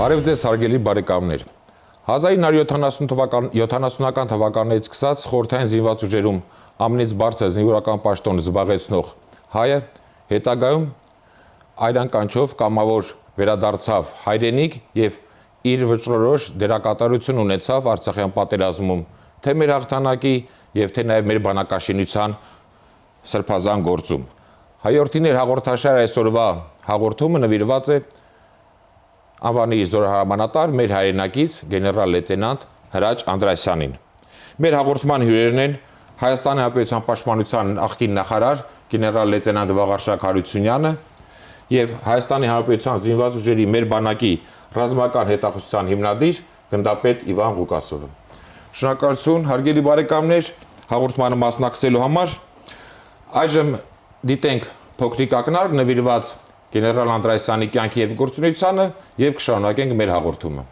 Բարև ձեզ հարգելի բարեկամներ։ 1970-ական թվականներից սկսած խորհրդային զինված ուժերում ամենից բարձր զինվորական պաշտոն զբաղեցնող հայը հետագայում այրանկանչով կամավոր վերադարձավ հայրենիք եւ իր վճռորոշ դերակատարություն ունեցավ Արցախյան պատերազմում, թե մեր հաղթանակի եւ թե նաեւ մեր բանակաշինության սրբազան գործում։ Հայորդիներ հաղորդաշար այսօրվա հաղորդումը նվիրված է անվանի զորահրամանատար մեր հայրենակից գեներալ լեյտենանտ Հրաչ Անդրեասյանին։ Մեր հաղորդման հյուրերն են Հայաստանի Հանրապետության Պաշտպանության նախկին նախարար գեներալ լեյտենանտ Վաղարշակ Հարությունյանը եւ Հայաստանի Հանրապետության զինված ուժերի մեր բանակի ռազմական հետախուզության հիմնադիր գնդապետ Իվան Ղուկասովը։ Շնորհակալություն հարգելի բարեկամներ հաղորդմանը մասնակցելու համար։ Այժմ դիտենք փոքրիկ ակնարկ նվիրված գեներալ Անդրեասյանի կյանքի եւ գործունեությանը եւ կշարունակենք մեր հաղորդումը։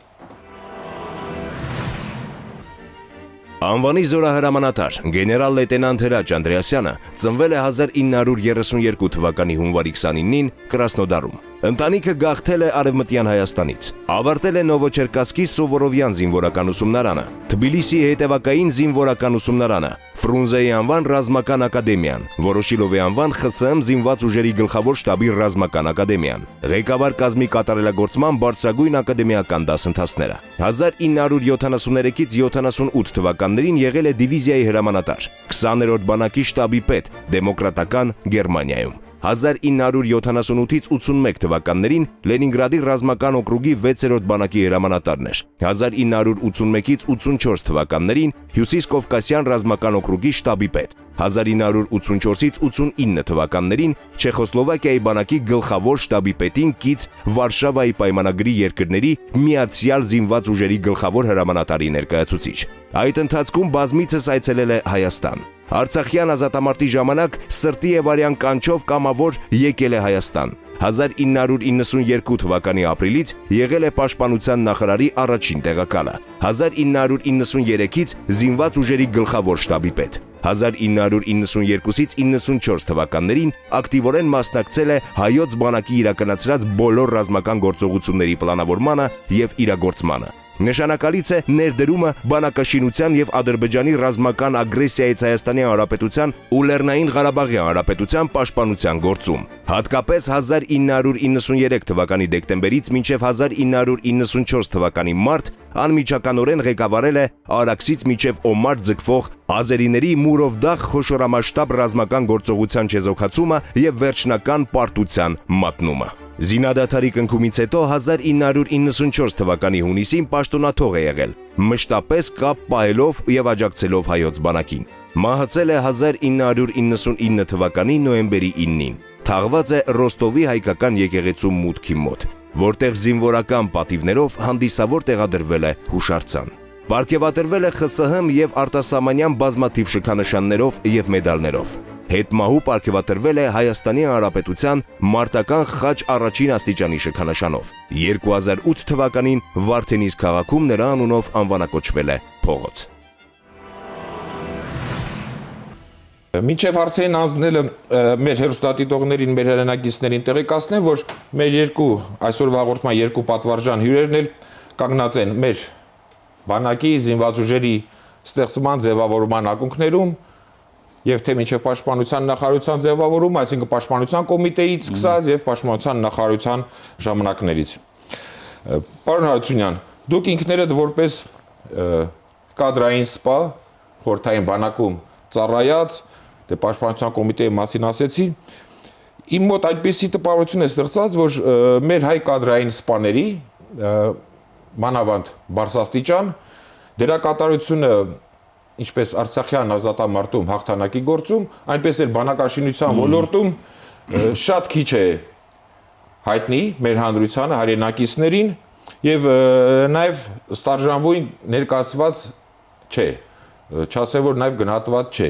Անվանի զորահրամանատար գեներալ լեյտենանտ Հրաչ Անդրեասյանը ծնվել է 1932 թվականի հունվարի 29-ին Կրասնոդարում։ Ընտանիքը գաղթել է Արևմտյան Հայաստանից։ Ավարտել է Նովոչերկասկի Սովորովյան զինվորական ուսումնարանը, Թբիլիսի հետևակային զինվորական ուսումնարանը, Ֆրունզեի անվան ռազմական ակադեմիան, Որոշիլովի անվան ԽՍՀՄ զինված ուժերի գլխավոր շտաբի ռազմական ակադեմիան, ղեկավար կազմի կատարելագործման բարձրագույն ակադեմիական դասընթացները։ 1973-ից 78 թվականներին եղել է դիվիզիայի հրամանատար, 20-րդ բանակի շտաբի պետ Դեմոկրատական Գերմանիայում։ 1978-ից 81 թվականներին Լենինգրադի ռազմական օկրուգի 6-րդ բանակի հրամանատարն էր։ 1981-ից 84 թվականներին Հյուսիսկովկասյան ռազմական օկրուգի շտաբի պետ։ 1984-ից 89 թվականներին Չեխոսլովակիայի բանակի գլխավոր շտաբի պետին կից Վարշավայի պայմանագրի երկրների միացյալ զինված ուժերի գլխավոր հրամանատարի ներկայացուցիչ։ Այդ ընթացքում բազմիցս այցելել է Հայաստան։ Արցախյան ազատամարտի ժամանակ սրտի եւ արյան կանչով կամավոր եկել է Հայաստան։ 1992 թվականի ապրիլից եղել է Պաշտպանության նախարարի առաջին տեղակալը։ 1993-ից զինված ուժերի գլխավոր շտաբի պետ։ 1992-ից 94 թվականներին ակտիվորեն մասնակցել է հայոց բանակի իրականացրած բոլոր ռազմական գործողությունների պլանավորմանը եւ իրագործմանը։ Նշանակալից է ներդրումը բանակաշինության եւ Ադրբեջանի ռազմական ագրեսիայից Հայաստանի Հանրապետության ու Լեռնային Ղարաբաղի Հանրապետության պաշտպանության գործում։ Հատկապես 1993 թվականի դեկտեմբերից մինչև 1994 թվականի մարտ անմիջականորեն ղեկավարել է Արաքսից մինչև Օմար ձգվող ազերիների Մուրովդաղ խոշորամասշտաբ ռազմական գործողության չեզոքացումը եւ վերջնական պարտության մատնումը։ Զինադադարի կնքումից հետո 1994 թվականի հունիսին պաշտոնաթող է եղել, մշտապես կապ պահելով եւ աջակցելով հայոց բանակին։ Մահացել է 1999 թվականի նոյեմբերի 9-ին։ Թաղված է Ռոստովի հայկական եկեղեցու մուտքի մոտ, որտեղ զինվորական պատիվներով հանդիսավոր տեղադրվել է հուշարձան։ Պարգևատրվել է ԽՍՀՄ եւ արտասահմանյան բազմաթիվ շքանշաններով եւ մեդալներով։ Հետմահու պարգևատրվել է Հայաստանի Հանրապետության մարտական խաչ առաջին աստիճանի շքանշանով։ 2008 թվականին Վարդենիս քաղաքում նրա անունով անվանակոչվել է փողոց։ Մինչև հարցերին անցնելը մեր հեռուստադիտողներին, մեր հեռուստաընկերներին տեղեկացնեմ, որ մեր այսօրվա հաղորդման երկու պատվարժան հյուրերն էլ կանգնած են մեր բանակի զինված ուժերի ստեղծման ձևավորման ակունքներում եւ թե մինչև պաշտպանության նախարարության ձևավորումը, այսինքն պաշտպանության կոմիտեից սկսած եւ պաշտպանության նախարարության ժամանակներից։ Պարոն Հարությունյան, դուք ինքներդ որպես կադրային սպա խորհրդային բանակում ծառայած, դե պաշտպանության կոմիտեի մասին ասեցի, իմ մոտ այդպիսի տպավորություն է ստեղծած, որ մեր հայ կադրային սպաների մանավանդ բարձրաստիճան դերակատարությունը ինչպես Արցախյան ազատամարտում հաղթանակի գործում, այնպես էլ բանակաշինության ոլորտում շատ քիչ է հայտնի մեր հանրությանը, հայրենակիցներին եւ նաեւ ստարժանվույն ներկայացված չէ, չասեմ որ նաեւ գնահատված չէ։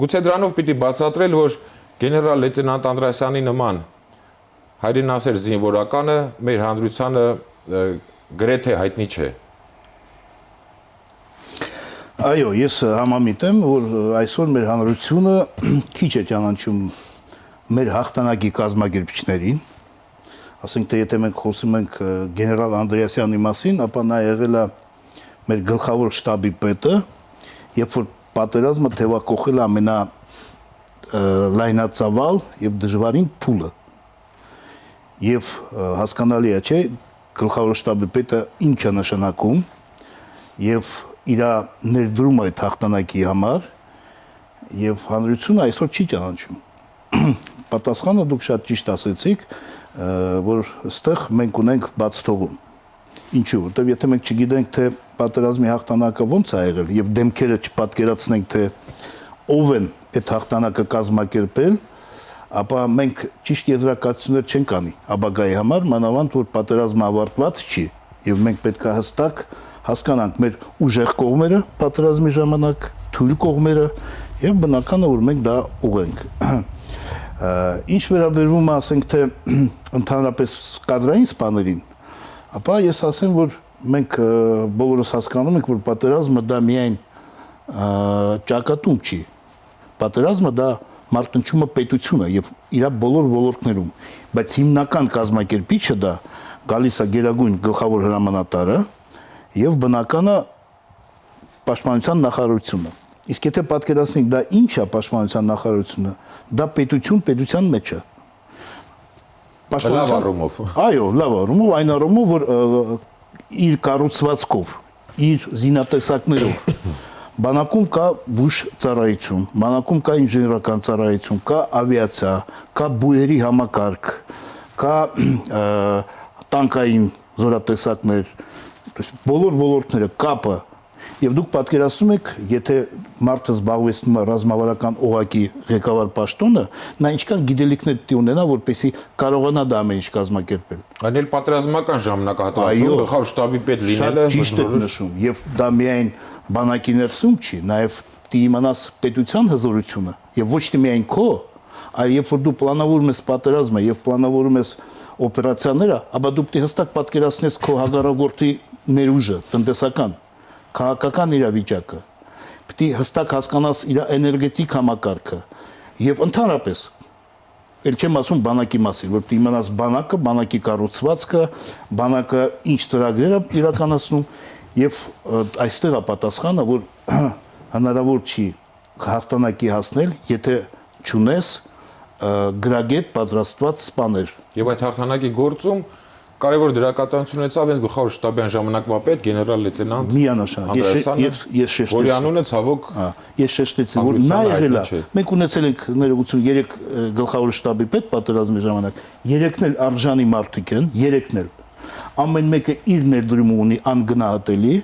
Գուցե դրանով պիտի բացատրել, որ գեներալ լեյտենանտ Անդրեասյանի նման հայրենասեր զինվորականը մեր հանրությանը գրեթե հայտնի չէ։ Այո, ես համամիտ եմ, որ այսօր մեր հանրությունը քիչ է ճանաչում մեր հաղթանակի կազմակերպիչներին, ասենք թե եթե մենք խոսում ենք գեներալ Անդրեասյանի մասին, ապա նա եղել է մեր գլխավոր շտաբի պետը, երբ որ պատերազմը թևակողել է ամենա լայնածավալ եւ դժվարին փուլը։ Եվ հասկանալի է, չէ, գլխավոր շտաբի պետը ինչ է նշանակում եւ իր ներդրումը այդ հաղթանակի համար եւ հանրությունը այսօր չի ճանաչում։ Պատասխանը դուք շատ ճիշտ ասեցիք, որ այստեղ մենք ունենք բաց թողում։ Ինչու՞, որտեղ եթե մենք չգիտենք, թե պատերազմի հաղթանակը ոնց է եղել եւ դեմքերը չպատկերացնենք, թե ով են այդ հաղթանակը կազմակերպել, ապա մենք ճիշտ եզրակացություններ չենք անի ապագայի համար, մանավանդ որ պատերազմը ավարտված չի եւ մենք պետք է հստակ հասկանանք մեր ուժեղ կողմերը պատերազմի ժամանակ, թույլ կողմերը եւ բնական է որ մենք դա ուղենք։ Ինչ վերաբերվում է, ասենք թե ընդհանրապես կադրային սպաներին, ապա ես ասեմ, որ մենք բոլորս հասկանում ենք, որ պատերազմը դա միայն ճակատում չի։ Պատերազմը դա մարտնչումը պետությունը եւ իր բոլոր ոլորտներում, բայց հիմնական կազմակերպիչը դա գալիս է գերագույն գլխավոր հրամանատարը եւ բնականը պաշտպանության նախարարությունը։ Իսկ եթե պատկերացնենք դա ինչ է պաշտպանության նախարարությունը, դա պետության մեջ է։ Լավ առումով։ Այո, լավ առումով, այն առումով, որ իր կառուցվածքով, իր զինատեսակներով բանակում կա բուժ ծառայություն, բանակում կա ինժեներական ծառայություն, կա ավիացիա, կա բույերի համակարգ, կա տանկային զորատեսակներ, բոլոր ոլորտները, կապը։ Եվ դուք պատկերացնում եք, եթե մարդը զբաղվեցնում է ռազմավարական օղակի ղեկավար պաշտոնը, նա ինչքան գիտելիքներ պետք է ունենա, որպեսզի կարողանա դա ամեն ինչ կազմակերպել։ Այն էլ պատերազմական ժամանակահատվածում գլխավոր շտաբի պետ լինելը ճիշտ է նշում, եւ դա միայն բանակի ներսում չի, նաեւ պետք է իմանաս պետության հզորությունը, եւ ոչ թե միայն քո, այլ երբ որ դու պլանավորում ես պատերազմը եւ պլանավորում ես օպերացիաները, ապա դու պետք է հստակ պատկերացնես քո հագարագործի ներուժը, տնտեսական քաղաքական իրավիճակը, պետք է հստակ հասկանաս իր էներգետիկ համակարգը եւ ընդհանրապես ել չեմ ասում բանակի մասին, որ պետք է իմանաս բանակը, բանակի կառուցվածքը, բանակը ինչ ծրագրեր է իրականացնում եւ այստեղ է պատասխանը, որ հնարավոր չի հաղթանակի հասնել, եթե չունես գրագետ պատրաստված սպաներ։ Եվ այդ հաղթանակի գործում կարևոր դերակատարություն ունեցավ հենց գլխավոր շտաբյան ժամանակվա պետ գեներալ լեյտենանտ Միանշանակ ես շեշտեցի, որի անունը ցավոք ես շեշտեցի, որ նա եղել է։ Մենք ունեցել ենք ներողություն 3 գլխավոր շտաբի պետ պատերազմի ժամանակ, 3-ն էլ արժանի մարդիկ են, 3-ն էլ։ Ամեն մեկը իր ներդրումը ունի անգնահատելի,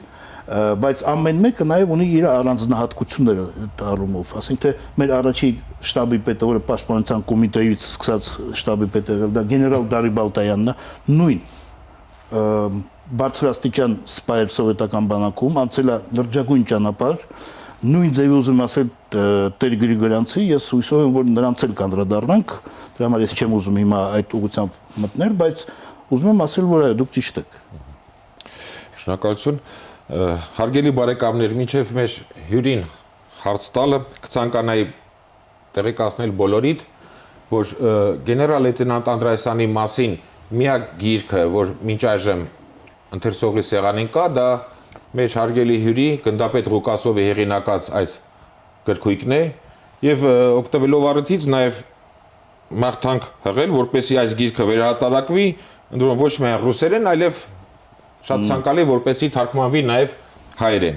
բայց ամեն մեկը նաև ունի իր առանձնահատկությունները առումով, ասենք թե մեր առաջի շտաբի պետը, որը պաշտպանության կոմիտեից սկսած շտաբի պետը եղել, դա գեներալ Դարի Բալտայանն է, նույն բարձրաստիճան սպայր սովետական բանակում, անցել է լրջագույն ճանապարհ, նույն ձևի ուզում ասել Տեր Գրիգորյանցի, ես հույսով եմ, որ նրանց էլ կանդրադառնանք, դրա համար ես չեմ ուզում հիմա այդ ուղղությամբ մտնել, բայց ուզում եմ ասել, որ այո, դուք ճիշտ եք։ Շնորհակալություն։ Հարգելի բարեկամներ, մինչև մեր հյուրին հարց տալը կցանկանայի տեղեկացնել բոլորիդ, որ գեներալ լեյտենանտ Անդրեասյանի մասին միակ գիրքը, որ մինչ այժմ ընթերցողի սեղանին կա, դա մեր հարգելի հյուրի գնդապետ Ղուկասովի հեղինակած այս գրքույկն է եւ օգտվելով առիթից նաեւ մաղթանք հղել, որպեսզի այս գիրքը վերահատարակվի, ընդհանրապես ոչ միայն ռուսերեն, այլև շատ ցանկալի որպեսզի թարգմանվի նաև հայերեն։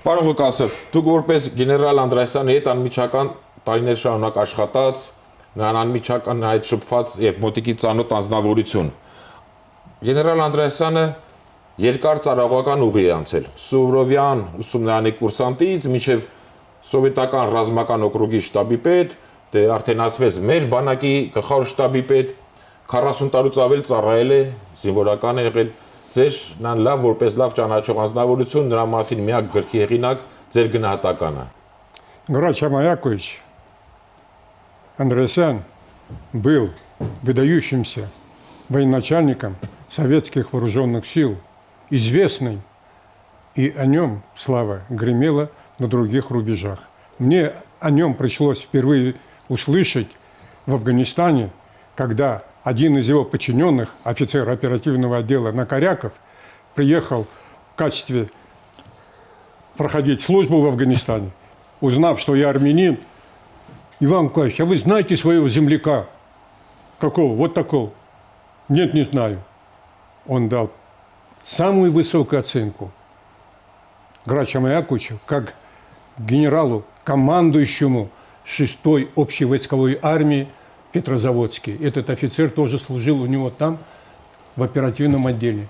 Պարոն Ղուկասով, դուք որպես գեներալ Անդրեասյանի հետ անմիջական տարիներ շարունակ աշխատած, նրան անմիջական այդ շփված եւ մոտիկի ծանոթ անձնավորություն։ Գեներալ Անդրեասյանը երկար ծառայողական ուղի է անցել։ Սուվրովյան ուսումնարանի կուրսանտից մինչև սովետական ռազմական օկրուգի շտաբի պետ, դե արդեն ասվեց մեր բանակի գլխավոր շտաբի պետ 40 տարուց ավել ծառայել է, զինվորական է եղել, ձեր նրան լավ որպես լավ ճանաչող անձնավորություն, նրա մասին միակ գրքի հեղինակ ձեր գնահատականը։ Грач Маякович Андреасян был выдающимся военачальником советских вооруженных сил, известный, и о нем слава гремела на других рубежах. Мне о нем пришлось впервые услышать в Афганистане когда один из его подчиненных, офицер оперативного отдела Накоряков, приехал в качестве проходить службу в Афганистане, узнав, что я армянин: Иван Николаевич, а вы знаете своего земляка? Какого? Вот такого. Нет, не знаю. Он дал самую высокую оценку Грача Маяковичу как генералу, командующему 6-й общевойсковой армии Петрозаводске. Этот офицер тоже служил у него там, в оперативном отделе.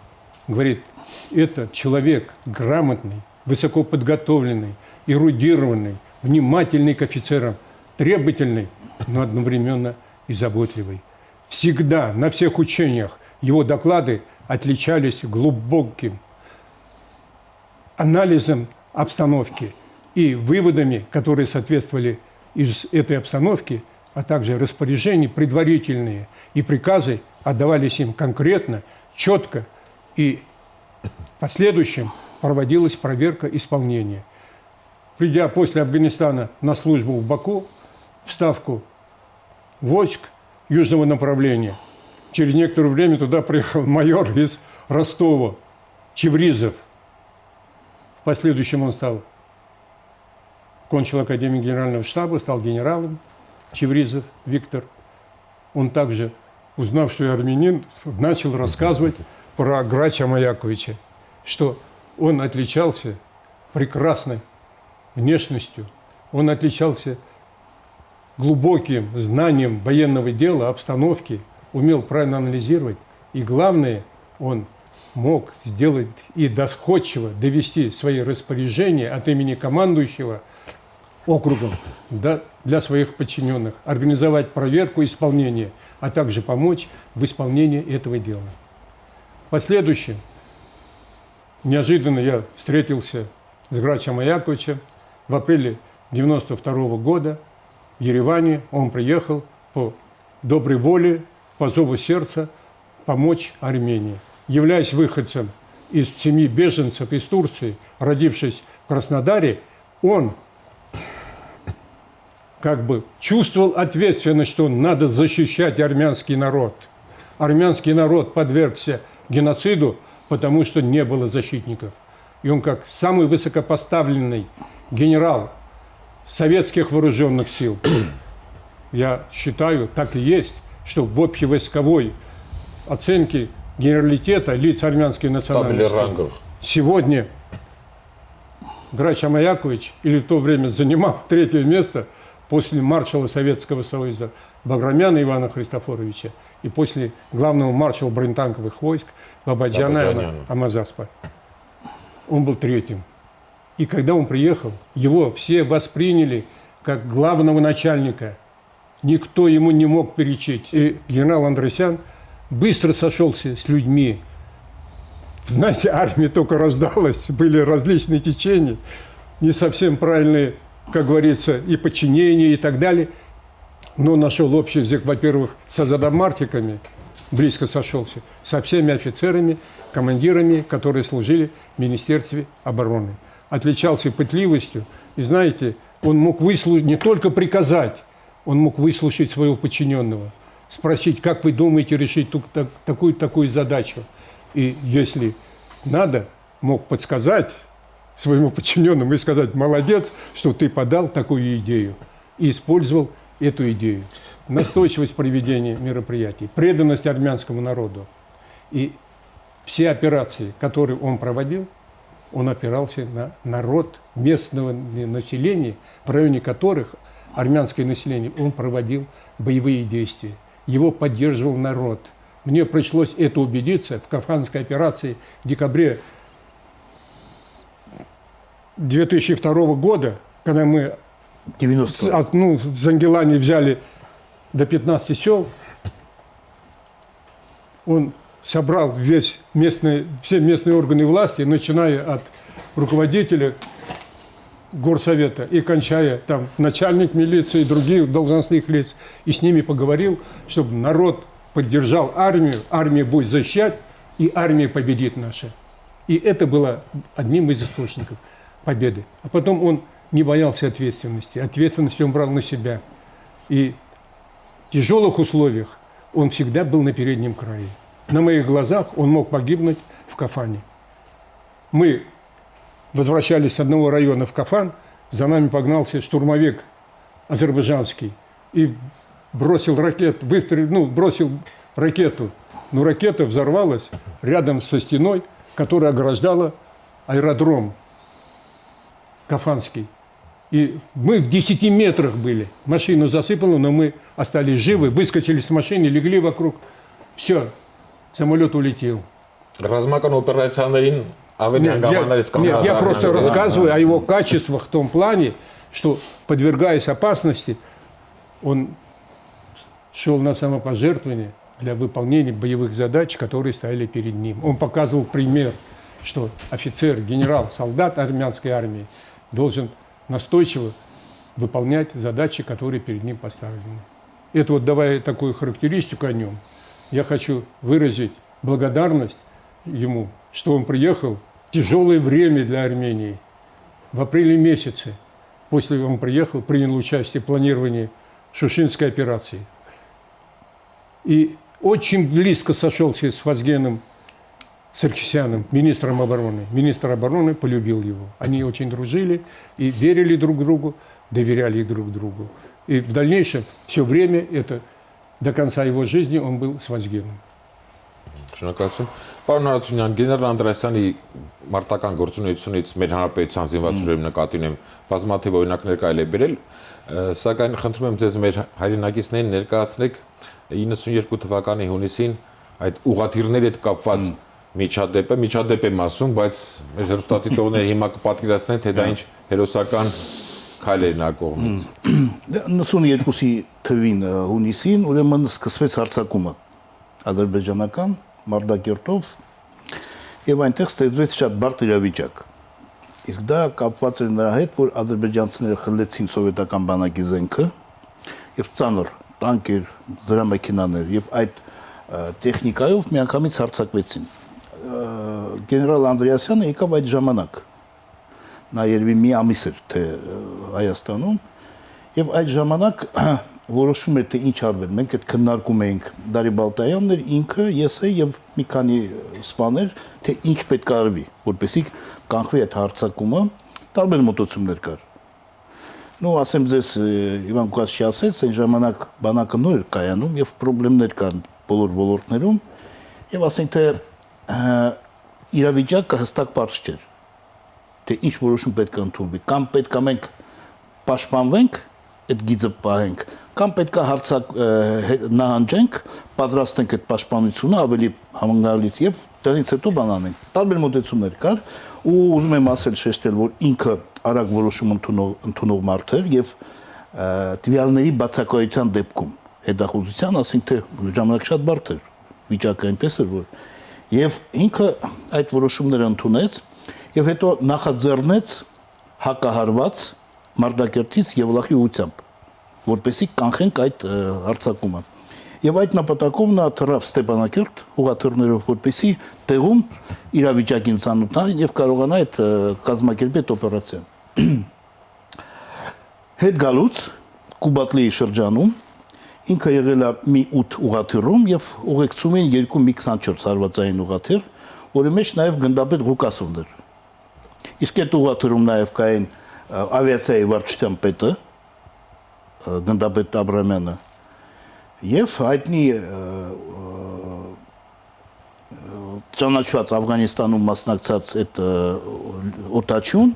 Говорит, это человек грамотный, высокоподготовленный, эрудированный, внимательный к офицерам, требовательный, но одновременно и заботливый. Всегда на всех учениях его доклады отличались глубоким анализом обстановки и выводами, которые соответствовали из этой обстановки, а также распоряжения предварительные и приказы отдавались им конкретно, четко, и в последующем проводилась проверка исполнения. Придя после Афганистана на службу в Баку, в ставку войск южного направления, через некоторое время туда приехал майор из Ростова, Чевризов. В последующем он кончил Академию Генерального штаба, стал генералом. Чевризов Виктор. Он также, узнав, что я армянин, начал рассказывать про Грача Маяковича, что он отличался прекрасной внешностью, он отличался глубоким знанием военного дела, обстановки, умел правильно анализировать, и главное, он мог сделать и доходчиво довести свои распоряжения от имени командующего округом для своих подчиненных, организовать проверку исполнения, а также помочь в исполнении этого дела. В последующем неожиданно я встретился с Грачем Маяковичем в апреле 1992 года в Ереване. Он приехал по доброй воле, по зову сердца помочь Армении. Являясь выходцем из семьи беженцев из Турции, родившись в Краснодаре, он как бы чувствовал ответственность, что надо защищать армянский народ. Армянский народ подвергся геноциду, потому что не было защитников. И он, как самый высокопоставленный генерал советских вооруженных сил, я считаю, так и есть, что в общевойсковой оценке генералитета лиц армянской национальности сегодня Грач Маякович, или в то время занимал 3-е место после маршала Советского Союза Баграмяна Ивана Христофоровича и после главного маршала бронетанковых войск Бабаджана Амазаспа. Он был 3-м. И когда он приехал, его все восприняли как главного начальника. Никто ему не мог перечить. И генерал Андросян быстро сошелся с людьми. Знаете, армия только рождалась, были различные течения, не совсем правильные, как говорится, и подчинения, и так далее. Но нашел общий язык, во-первых, с азадомартиками, близко сошелся, со всеми офицерами, командирами, которые служили в Министерстве обороны. Отличался пытливостью. И знаете, он мог выслушать, не только приказать, он мог выслушать своего подчиненного, спросить, как вы думаете решить такую задачу. И если надо, мог подсказать своему подчиненному и сказать: молодец, что ты подал такую идею. И использовал эту идею. Настойчивость проведения мероприятий, преданность армянскому народу. И все операции, которые он проводил, он опирался на народ местного населения, в районе которых армянское население, он проводил боевые действия. Его поддерживал народ. Мне пришлось это убедиться в Кавказской операции в декабре 2002 года, когда мы в Зангелане взяли до 15 сел, он собрал все местные органы власти, начиная от руководителя горсовета и кончая там начальник милиции и других должностных лиц, и с ними поговорил, чтобы народ поддержал армию, армия будет защищать, и армия победит наша. И это было одним из источников победы. А потом он не боялся ответственности. Ответственность он брал на себя. И в тяжелых условиях он всегда был на переднем крае. На моих глазах он мог погибнуть в Кафане. Мы возвращались с одного района в Кафан, за нами погнался штурмовик азербайджанский и бросил бросил ракету. Но ракета взорвалась рядом со стеной, которая ограждала аэродром Кафанский. И мы в 10 метрах были. Машину засыпало, но мы остались живы, выскочили с машины, легли вокруг. Все, самолет улетел. Ռազմական օպերացիաներին ավելի հանգամանալից Нет, я просто рассказываю о его качествах в том плане, что, подвергаясь опасности, он шел на самопожертвование для выполнения боевых задач, которые стояли перед ним. Он показывал пример, что офицер, генерал, солдат армянской армии должен настойчиво выполнять задачи, которые перед ним поставлены. Это вот, давая такую характеристику о нем, я хочу выразить благодарность ему, что он приехал в тяжелое время для Армении. В апреле месяце, после он приехал, принял участие в планировании Шушинской операции. И очень близко сошелся с Вазгеном Саркисяном, министром обороны. Министр обороны полюбил его. Они очень дружили и верили друг другу, доверяли друг другу. И в дальнейшем, все время, это до конца его жизни, он был с Вазгеном. Շնորհակալություն։ Պարոն Հարությունյան, գեներալ Անդրեասյանի մարտական գործունեությունից մեր հանրապետության զինված ուժերի նկատի ունեմ բազմաթիվ օրինակներ կարելի է բերել, սակայն խնդրում եմ ձեզ մեր հայրենակիցներին ներկայացնեք 92 թվականի հունիսին այդ ուղղաթիռների հետ կապված միջադեպ եմ ասում, բայց մեր հեռուստադիտողները հիմա կպատկերացնեն, թե դա ինչ հերոսական քայլ էր նա կողմից։ 92-ի թվին հունիսին ուրեմն սկսվեց հարձակումը ադրբեջանական Մարտակերտով եւ այնտեղ ստեղծվեց շատ բարդ իրավիճակ։ Իսկ դա կապված էր նրա հետ, որ ադրբեջանցիները խլեցին սովետական բանակի զենքը եւ ծանր տանկեր, զրամեքենաներ եւ այդ տեխնիկայով միանգամից հարձակվեցին։ Գեներալ Անդրեասյանը եկավ այդ ժամանակ։ Նա երևի մի ամիս էր թե Հայաստանում եւ այդ ժամանակ որոշում էր թե ինչ արվել։ Մենք այդ քննարկում էինք Դարի Բալտայանն էր, ինքը, ես եւ մի քանի սպաներ, թե ինչ պետք է արվի, որպեսզի կանխվի այդ հարձակումը, տարբեր մոտեցումներ կար։ Ну, ասեմ ձեզ, Իվան Կուկասչի ասեց, այն ժամանակ բանակը նոր էր կայանում եւ խնդիրներ կան բոլոր ոլորտներում եւ ասենք թե իրավիճակը հստակ բարձ չէր։ Թե ինչ որոշում պետք է ընդունվի, կամ պետք է մենք պաշտպանվենք, այդ գիծը պահենք, կամ պետք է նահանջենք, պատրաստենք այդ պաշտպանությունը ավելի համանգալից եւ դրանից հետո բան անենք։ Տարբեր մոտեցումներ կար ու ուզում եմ ասել շեշտել, որ ինքը արագ որոշում ընդունող մարդ էր եւ տվյալների բացակայության դեպքում հետախուզության, ասենք թե ժամանակ շատ բարդ էր, վիճակը այնպես էր, որ եւ ինքը այդ որոշումները ընդունեց եւ հետո նախաձեռնեց հակահարված Մարտակերտից Եվլախի ուղությամբ, որպեսզի կանխենք այդ հարձակումը։ Եվ այդ նպատակով նա թռավ Ստեփանակերտ ուղղաթիռներով, որպեսզի տեղում իրավիճակին ծանոթանա եւ կարողանա այդ կազմակերպել այդ օպերացիան։ Հետ գալուց Կուբատլիի շրջանում ինքը եղել է մի 8 ուղղաթիռում եւ ուղեկցում էին երկու MiG-24 հարվածային ուղղաթիռ, որի մեջ նաեւ գնդապետ Ղուկասովն էր։ Իսկ այդ ուղղաթիռում նաեւ կային ավիացիայի վարչության պետը գնդապետ Աբրամյանը եւ հայտնի ճանաչված Աֆղանստանում մասնակցած այդ օտաչուն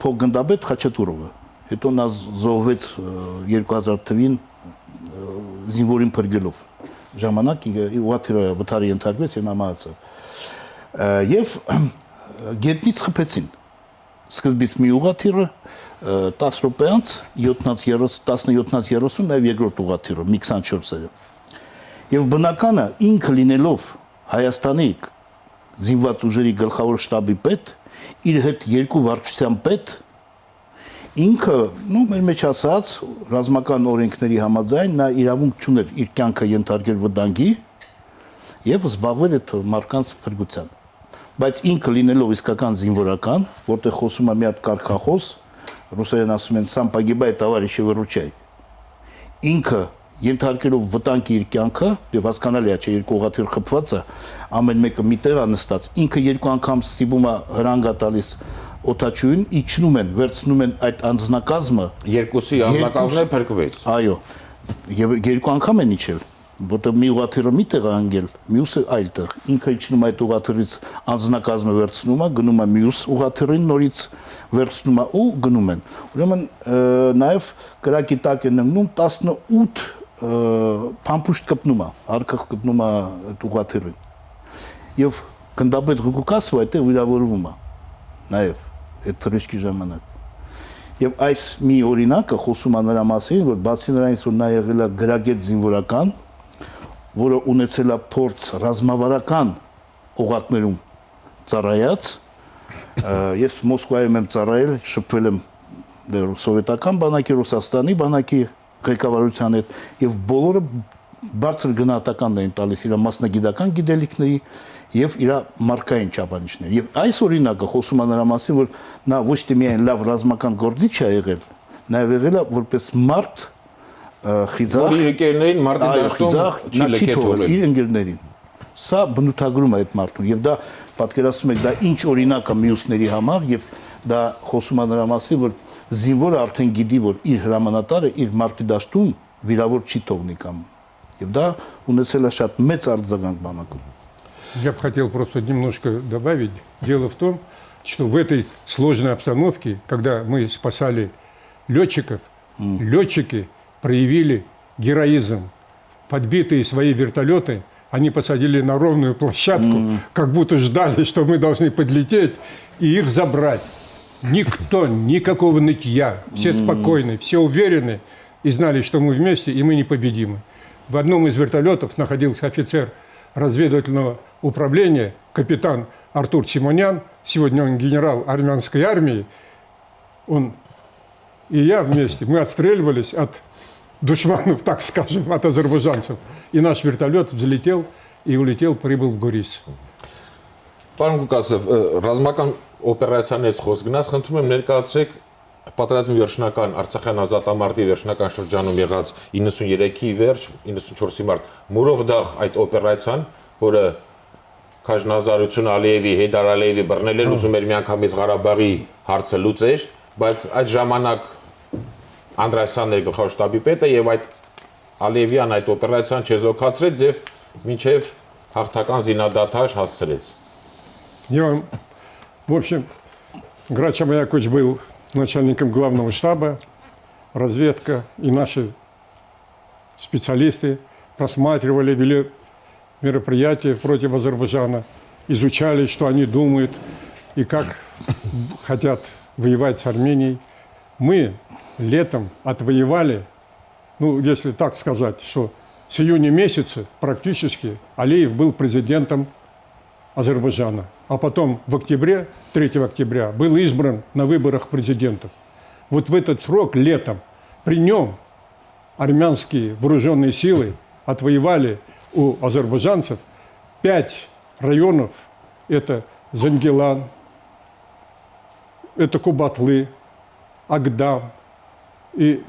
փոխգնդապետ Խաչատուրովը։ Հետո նա զոհվեց 2000 թվին զինվորին փրկելով։ Ժամանակ ուղղաթիռը վթարի ենթարկվեց եւ նա մահացավ։ Եվ գետնից խփեցին։ Սկզբից մի ուղղաթիռը 10 րոպե անց 17:30 նաև երկրորդ ուղղաթիռը MiG-24-ը։ Եվ բնականը ինքը լինելով Հայաստանի զինված ուժերի գլխավոր շտաբի պետ, իր հետ երկու վարչության պետ, ինքը, մեր մեջ ասած, ռազմական օրենքների համաձայն նա իրավունք չուներ իր կյանքը ենթարկել վտանգի եւ զբաղվել այդ մարդկանց փրկության։ Բայց ինքը լինելով իսկական զինվորական, որտեղ խոսում է մի հատ կարգախոս, ռուսերեն ասում են «Сам погибай, товарищи, выручай». Ինքը ենթարկելով վտանգի իր կյանքը, եւ հասկանալի է, չէ, երկու ուղղաթիռ խփված է, ամեն մեկը մի տեղ է նստած, ինքը երկու անգամ սիբում է հրանգա տալիս օթաչույն, իջնում են, վերցնում են այդ անձնակազմը, Երկուսի անձնակազմը փրկվեց։ այո, եւ երկու անգամ են իջել, որտեղ մի ուղղաթիռը մի տեղ է անգել, մյուսը այլտեղ, ինքը իջնում այդ ուղղաթիռից անձնակազմը վերցնում է, գնում է մյուս ուղղաթիռին, նորից վերցնում է ու գնում են։ Ուրեմն նաեւ կրակի տակ են ընկնում 18 փամփուշտ կպնում է, հարկախ կպնում է այդ ուղղաթիռին։ Եվ գնդապետ Ղուկասովը այդտեղ վիրավորվում է նաեւ այդ թռիչքի ժամանակ։ Եվ այս մի օրինակը խոսում է նրա մասին, որ բացի նրանից, որ նա եղել է գրագետ զինվորական, որը ունեցել է փորձ ռազմավարական օղակներում ծառայած, ես Մոսկվայում եմ ծառայել, շփվել եմ դեռ սովետական բանակի, Ռուսաստանի բանակի ղեկավարության հետ եւ բոլորը բարձր գնահատական էին տալիս իր մասնագիտական գիտելիքների եւ իր մարկային չափանիշների։ Եվ այս օրինակը խոսում է նրա մասին, որ նա ոչ թե միայն լավ ռազմական գործիչ է եղել, նաեւ եղել է որպես մարդ խիզախ, Իր ընկերներին մարտի դաշտում չի լքել իր ընկերներին։ Սա բնութագրում է այդ մարդուն եւ դա պատկերացնում եք դա ինչ օրինակ է մյուսների համար եւ դա խոսում է նրա մասին, որ զինվորը արդեն գիտի, որ իր հրամանատարը իր մարտի դաշտում վիրավոր չի թողնի կամ եւ դա ունեցել է շատ մեծ արձագանք բանակում։ Я бы хотел просто немножко добавить. Дело в том, что в этой сложной обстановке, когда мы спасали летчиков, летчики проявили героизм. Подбитые свои вертолеты они посадили на ровную площадку, как будто ждали, что мы должны подлететь и их забрать. Никто, никакого нытья. Все спокойны, все уверены и знали, что мы вместе и мы непобедимы. В одном из вертолетов находился офицер разведывательного управления, капитан Артур Симонян. Сегодня он генерал армянской армии. Он и я вместе, мы отстреливались от душманов, так скажем, от азербайджанцев. И наш вертолет взлетел и улетел, прибыл в Гурис. Պարոն Ղուկասով, ռազմական օպերացիաներից խոսք գնաց, խնդրում եմ ներկայացրեք պատերազմի վերջնական Արցախյան ազատամարտի վերջնական շրջանում եղած 93-ի վերջ, 94-ի մարտ Մուրովդաղ այդ օպերացիան, որը Քաժնազարություն Ալիևի, Հեյդար Ալիևի բռնել էր, ուզում էր միանգամից Ղարաբաղի հարցը լուծեր, բայց այդ ժամանակ Անդրեասյանն էր գլխավոր շտաբի պետը եւ այդ Ալիևյան այդ օպերացիան չեզոքացրեց եւ մինչեւ հաղթական զինադադար հասցրեց։ Я, в общем, Грач Абаякович был начальником главного штаба, разведка, и наши специалисты просматривали, вели мероприятия против Азербайджана, изучали, что они думают и как хотят воевать с Арменией. Мы летом отвоевали, ну, если так сказать, что с июня месяца практически Алиев был президентом Азербайджана. А потом в октябре, 3 октября, был избран на выборах президентов. Вот в этот срок, летом, при нем армянские вооруженные силы отвоевали у азербайджанцев 5 районов. Это Зангелан, это Кубатлы, Агдам и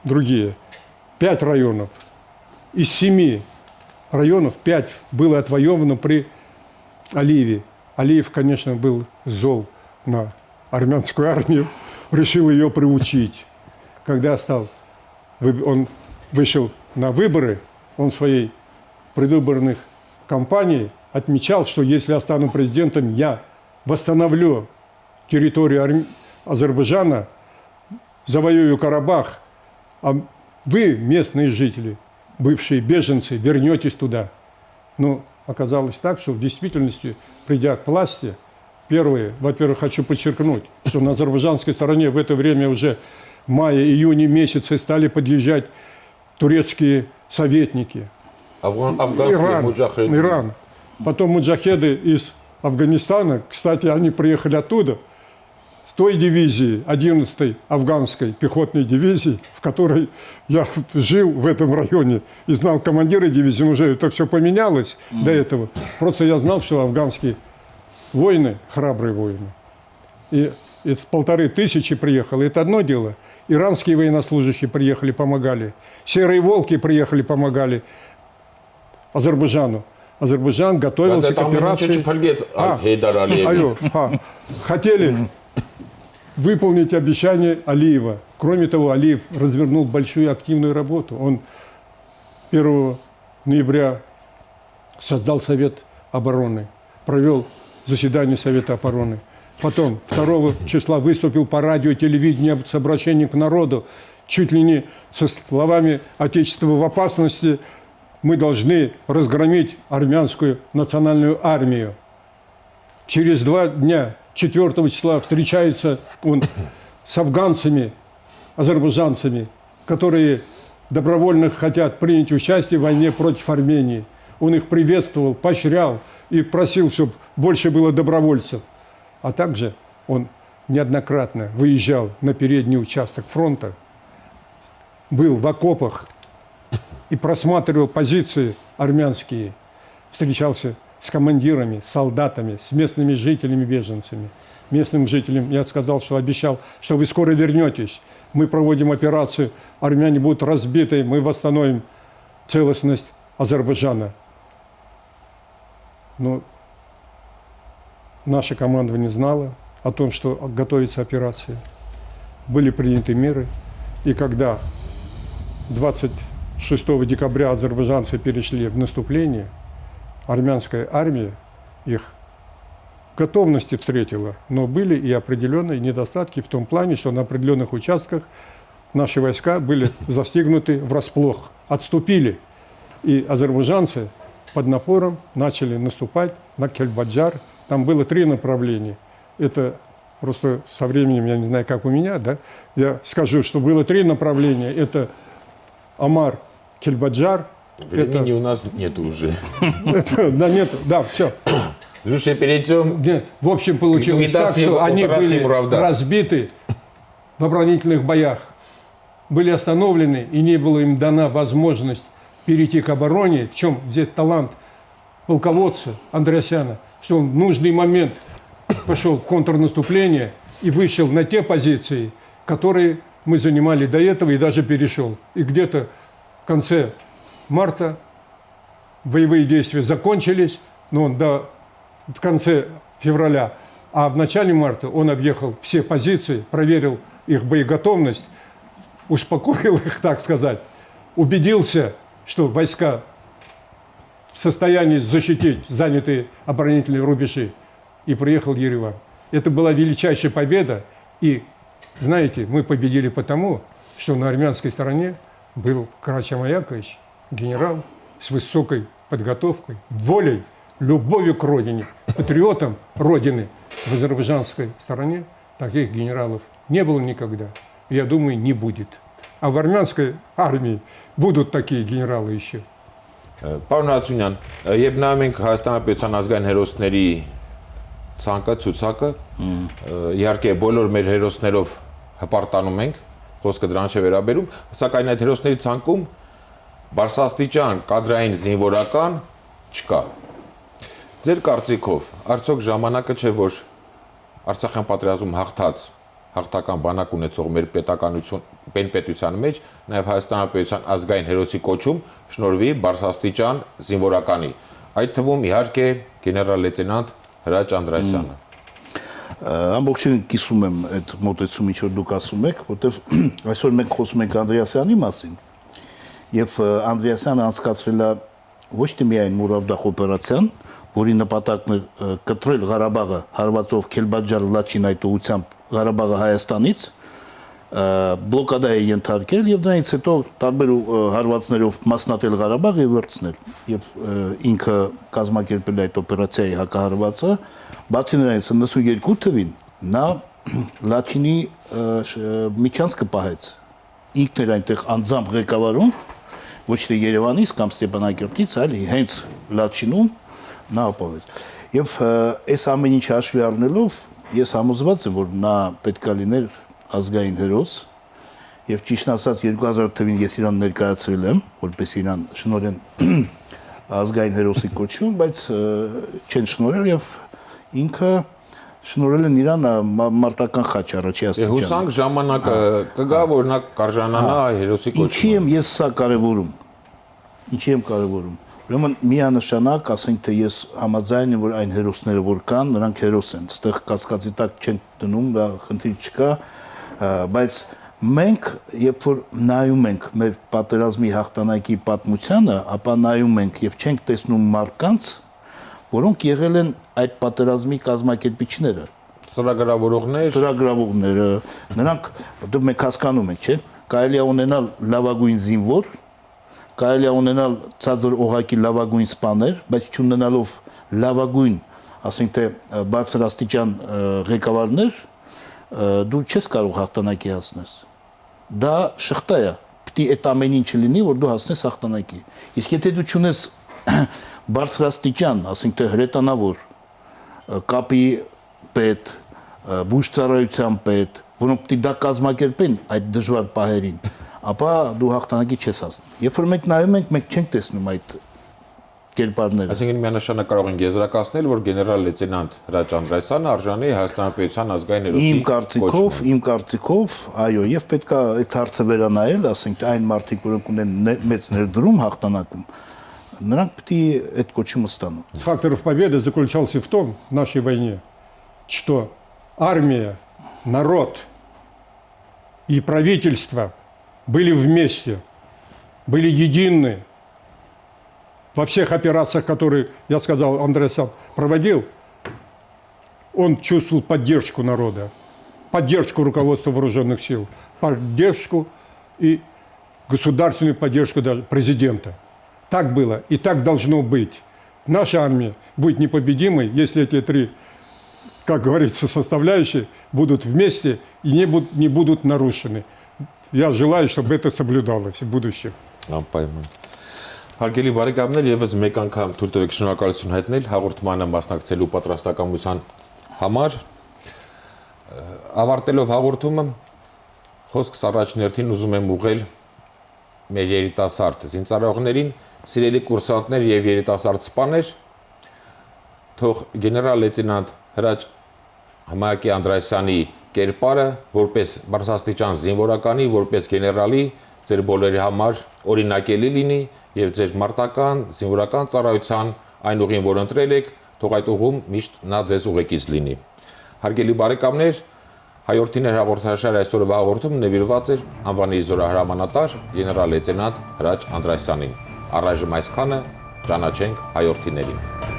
другие. 5 районов. Из 7 районов 5 было отвоевано при Алиеве. Алиев, конечно, был зол на армянскую армию, решил ее приучить. Когда он вышел на выборы, он в своей предвыборных кампании отмечал, что если я стану президентом, я восстановлю территорию Азербайджана, завоюю Карабах, а вы, местные жители, бывшие беженцы, вернетесь туда. Но оказалось так, что в действительности, придя к власти, первое, во-первых, хочу подчеркнуть, что на азербайджанской стороне в это время уже в мае-июне месяце стали подъезжать турецкие советники. Иран. Потом муджахеды из Афганистана, кстати, они приехали оттуда, с той дивизии, 11-й афганской пехотной дивизии, в которой я жил в этом районе и знал командира дивизии, уже это все поменялось до этого. Просто я знал, что афганские воины, храбрые воины. И из 1500 приехало, это одно дело. Иранские военнослужащие приехали, помогали. Серые волки приехали, помогали Азербайджану. Азербайджан готовился к операции. Хотели выполнить обещание Алиева. Кроме того, Алиев развернул большую активную работу. Он 1 ноября создал Совет обороны, провел заседание Совета обороны. Потом 2 числа выступил по радио и телевидению с обращением к народу, чуть ли не со словами «Отечество в опасности», мы должны разгромить армянскую национальную армию. Через 2 дня, 4 числа, встречается он с афганцами, азербайджанцами, которые добровольно хотят принять участие в войне против Армении. Он их приветствовал, поощрял и просил, чтобы больше было добровольцев. А также он неоднократно выезжал на передний участок фронта, был в окопах и просматривал позиции армянские, встречался с командирами, солдатами, с местными жителями, беженцами. Местным жителям я сказал, что обещал, что вы скоро вернетесь. Мы проводим операцию, армяне будут разбиты, мы восстановим целостность Азербайджана. Но наше командование знало о том, что готовится операция. Были приняты меры. И когда 26 декабря азербайджанцы перешли в наступление, армянская армия их готовности встретила, но были и определенные недостатки в том плане, что на определенных участках наши войска были застигнуты врасплох, отступили. И азербайджанцы под напором начали наступать на Кельбаджар. Там было 3 направления. Это просто со временем, я не знаю, как у меня, да, я скажу, что было 3 направления. Это Амар, Кельбаджар. Времени у нас нет уже. Да, нет, да, все. Лучше перейдем. Нет, в общем, получилось так, что они были разбиты в оборонительных боях, были остановлены, и не было им дана возможность перейти к обороне. В чем здесь талант полководца Андреасяна, что он в нужный момент пошел в контрнаступление и вышел на те позиции, которые мы занимали до этого, и даже перешел. И где-то в конце марта боевые действия закончились, но он в конце февраля, а в начале марта он объехал все позиции, проверил их боеготовность, успокоил их, так сказать, убедился, что войска в состоянии защитить занятые оборонительные рубежи, и приехал в Ереван. Это была величайшая победа, и, знаете, мы победили потому, что на армянской стороне был Карачам Аякович, генерал с высокой подготовкой, волей, любовью к родине, патриотом родины. В азербайджанской стороне таких генералов не было никогда. И, я думаю, не будет. А в армянской армии будут такие генералы еще. Պարոն Հացունյան, երբ նայում ենք Հայաստանապետության ազգային հերոսների ցուցակը, իհարկե բոլոր մեր հերոսներով հպարտանում ենք, խոսքը դրան չէ վերաբերում, սակայն այդ հերոսների ցանկում բարձրաստիճան կադրային զինվորական չկա։ Ձեր կարծիքով, արդյոք ժամանակը չէ, որ Արցախյան պատերազմում հաղթական բանակ ունեցող մեր պետության մեջ նաև Հայաստանապետության ազգային հերոսի կոչում շնորհվի բարձրաստիճան զինվորականի, այդ թվում իհարկե գեներալ լեյտենանտ Հրաչ Անդրեասյանը։ Ամբողջովին կիսում եմ այդ մոտեցումից, որ դուք ասում եք, որտեվ այսօր մենք խոսում ենք Անդրեասյանի մասին, եւ Անդրեասյանը անցկացրել է ոչ թե միայն Մուրավդախ օպերացիան, որի նպատակն է կտրել Ղարաբաղը հարվածով Քելբաջար Լաչինայ ուղությամբ Ղարաբաղը Հայաստանից, բլոկադա է ենթարկել եւ դրանից հետո տարբեր հարվածներով մասնատել Ղարաբաղը եւ վերցնել եւ ինքը կազմակերպել այդ օպերացիայի հակահարվածը, բացի նրանից 92 թվին նա Լաչինի միջանցքը պահեց, ինքն էր այնտեղ անձամբ ղեկավարում, ոչ թե Երևանից կամ Ստեփանակերտից, այլ հենց Լաչինում նա ապահովեց։ Եվ այս ամեն ինչ հաշվի առնելով ես համոզված եմ, որ նա պետք է լիներ ազգային հերոս, եւ ճիշտ ասած 2000 թվին ես իրան ներկայացրել եմ, որպես իրան շնորհեն ազգային հերոսի կոչում, բայց չեն շնորհել եւ ինքը Շնորհել են իրան մարտական խաչ առաջի աստիճան։ Հուսանք ժամանակը կգա, որ նա կարժանանա հերոսի Ինչի կոչման։ եմ ես սա կարևորում։ Ինչի եմ կարևորում։ Ուրեմն միանշանակ, ասենք թե ես համաձայն եմ, որ այն հերոսները, որ կան, նրանք հերոս են։ Այստեղ կասկածի տակ չենք դնում, դա խնդիր չկա, բայց մենք, երբ որ նայում ենք մեր պատերազմի հաղթանակի պատմությանը, ապա նայում ենք եւ չենք տեսնում մարդկանց, որոնք եղել են այդ պատերազմի կազմակերպիչները, ծրագրավորողները, նրանք դու մենք հասկանում ենք, չէ՞, կարելի է ունենալ լավագույն զինվոր, կարելի է ունենալ ցածր օղակի լավագույն սպաներ, բայց չունենալով լավագույն, ասենք թե բարձրաստիճան ղեկավարներ, դու չես կարող հաղթանակի հասնես։ Դա շղթա է, պիտի այդ ամեն ինչը լինի, որ դու հասնես հաղթանակի։ Իսկ եթե դու չունես բարձրաստիճան, ասենք թե հրետանավոր, կապի պետ, բուժծառայության պետ, որոնք պիտի դա կազմակերպեն այդ դժվար պահերին, ապա դու հաղթանակի չես հասնում։ Երբ որ մենք նայում ենք, մենք չենք տեսնում այդ կերպարները։ Այսինքն միանշանակ կարող ենք եզրակացնել, որ գեներալ լեյտենանտ Հրաչ Անդրեասյանը արժանի է Հայաստանի Պետության ազգային հերոսի Իմ կարծիքով, այո, եւ պետք է այդ հարցը վերանայել, ասենք այն մարդիկ, որոնք ունեն մեծ ներդրում հաղթանակում, նրանք պիտի այդ կոչումը ստանան։ Фактор победы заключался в том, в нашей войне, что армия, народ и правительство были вместе, были едины. Во всех операциях, которые, я сказал, Андреасян проводил, он чувствовал поддержку народа, поддержку руководства вооруженных сил, поддержку и государственную поддержку даже президента. Так было и так должно быть. Наша армия будет непобедимой, если эти три, как говорится, составляющие будут вместе и не будут нарушены. Я желаю, чтобы это соблюдалось в будущем. Անպայման։ Հարգելի բարեկամներ, եւս մեկ անգամ թույլ տվեք շնորհակալություն հայտնել հաղորդմանը մասնակցելու պատրաստակամության համար։ Ավարտելով հաղորդումը, խոսքս առաջներթին ուզում եմ ուղղել մեր երիտասարդ զինծառայողներին, սիրելի կուրսանտներ եւ երիտասարդ սպաներ, թող գեներալ լեյտենանտ Հրաչ Համայակի Անդրեասյանի կերպարը որպես բարձրաստիճան զինվորականի, որպես գեներալի ձեր բոլորի համար օրինակելի լինի եւ ձեր մարտական, զինվորական ծառայության այն ուղին, որ ընտրել եք, թող այդ ուղում միշտ նա ձեզ ուղեկից լինի։ Հարգելի բարեկամներ, հայորդիներ հաղորդաշարի այսօրվա հաղորդումը նվիրված էր անվանի զորահրամանատար գեներալ լեյտենանտ Հրաչ Անդրեասյանին։ Առայժմ այսքանը, ճանաչենք հայորդիներին։